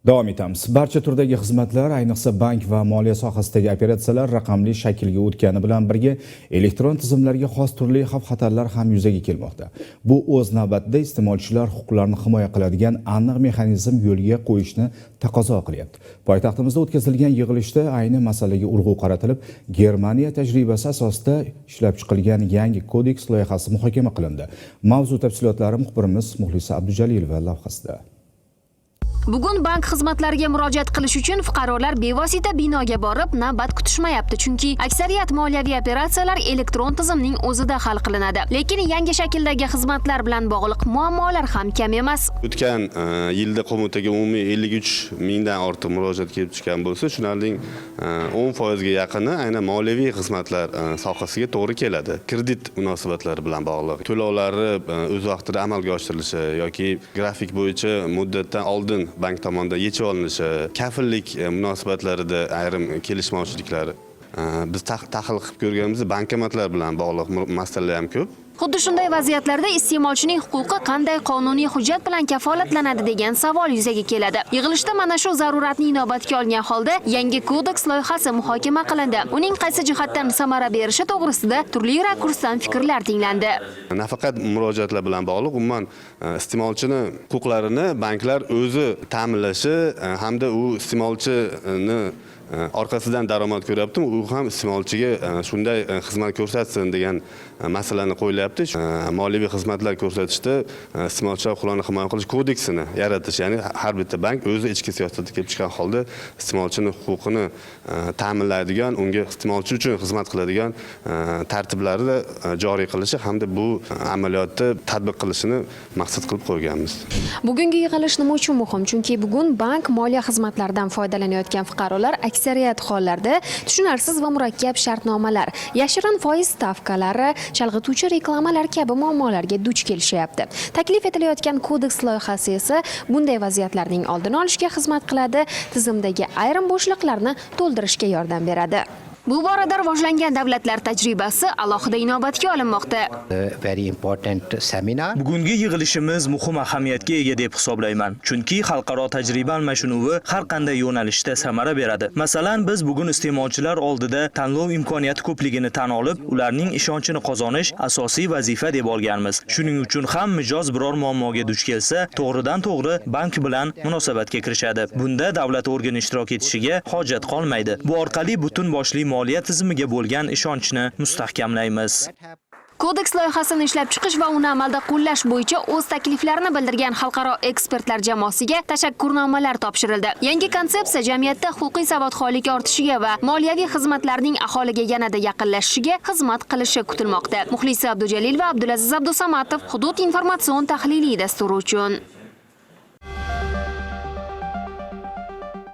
Davom etamiz. Barcha turdagi xizmatlar, ayniqsa bank va moliya sohasidagi operatsiyalar raqamli shaklga o'tgani bilan birga elektron tizimlarga xos turli xavf-xatarlar ham yuzaga kelmoqda. Bu o'z navbatida iste'molchilar huquqlarini himoya qiladigan aniq mexanizm yo'lga qo'yishni taqozo qilyapti. Poytaxtimizda o'tkazilgan yig'ilishda ayni masalaga urg'u qaratilib, Germaniya tajribasi asosida ishlab chiqilgan yangi kodeks loyihasi muhokama qilindi. Mavzu tafsilotlari muxbirimiz Muxlisa Abdujalilova lavhasida. Bugun bank xizmatlariga murojaat qilish uchun fuqarolar bevosita binoga borib navbat kutishmayapti, chunki aksariyat moliyaviy operatsiyalar elektron tizimning o'zida hal qilinadi. Lekin yangi shakldagi xizmatlar bilan bog'liq muammolar ham kam emas. O'tgan yilda qo'mitaga umumiy 53 mingdan ortiq murojaat kelib tushgan bo'lsa, shularning 10% ga yaqini aynan moliyaviy xizmatlar sohasiga to'g'ri keladi. Kredit munosabatlari bilan bog'liq, to'lovlari o'z vaqtida amalga oshirilishi yoki grafik bo'yicha muddatdan oldin bank tomonidan yechib olinishi, kafillik munosabatlarida ayrim kelishmovchiliklar. Biz tahlil qilib ko'rganimiz bankomatlar bilan bog'liq masalalar ham ko'p. Xuddi shunday vaziyatlarda iste'molchining huquqi qanday qonuniy hujjat bilan kafolatlanadi degan savol yuzaga keladi. Yig'ilishda mana shu zaruratni inobatga olgan holda yangi kodeks loyihasi muhokama qilindi. Uning qaysi jihatdan samara berishi to'g'risida turli rakursdan fikrlar tinglandi. Nafaqat murojaatlar bilan bog'liq, umuman iste'molchini huquqlarini banklar o'zi ta'minlashi hamda u iste'molchini orqasidan daromad ko'ryapti, u ham iste'molchiga shunday xizmat ko'rsatsin degan masalani qo'ylyapti. Moliyaviy xizmatlar ko'rsatishda iste'molchilar huquqlarini himoya qilish kodeksini yaratish, ya'ni har bitta bank o'zi ichki siyosatga kelib chiqqan holda iste'molchini huquqini ta'minlaydigan, unga iste'molchi uchun xizmat qiladigan tartiblarni joriy qilishi hamda bu amaliyotda tatbiq qilishini maqsad qilib qo'yganmiz. Bugungi yig'ilish nima uchun muhim? Chunki bugun bank moliya xizmatlaridan foydalanayotgan fuqarolar aksariyat hollarda tushunarsiz va murakkab shartnomalar, yashirin foiz stavkalari, chalg'ituvchi reklamalar kabi muammolarga duch kelishyapti. Taklif etilayotgan kodeks loyihasi esa bunday vaziyatlarning oldini olishga xizmat qiladi, tizimdagi ayrim bo'shliqlarni to'ldirishga yordam beradi. Bu borada rivojlangan davlatlar tajribasi alohida inobatga olinmoqda. Bugungi yig'ilishimiz muhim ahamiyatga ega deb hisoblayman. Chunki xalqaro tajriba almashinuvi har qanday yo'nalishda samara beradi. Masalan, biz bugun iste'molchilar oldida tanlov imkoniyati ko'pligini tan olib, ularning ishonchini qozonish asosiy vazifa deb olganmiz. Shuning uchun ham mijoz biror muammoga duch kelsa, to'g'ridan-to'g'ri bank bilan munosabatga kirishadi. Bunda davlat organi ishtirok etishiga hojat qolmaydi. Bu orqali butun boshli moliya tizimiga bo'lgan ishonchni mustahkamlaymiz. Kodeks loyihasini ishlab chiqish va uni amalda qo'llash bo'yicha o'z takliflarini bildirgan xalqaro ekspertlar jamoasiga tashakkurnomalar topshirildi. Yangi konsepsiya jamiyatda huquqiy savodxonlik ortishiga va moliyaviy xizmatlarning aholiga yanada yaqinlashishiga xizmat qilishi kutilmoqda. Muxlisa Abdujalilova, Abdulaziz Abdusamatov, Hudud informatsion tahliliy dasturi uchun.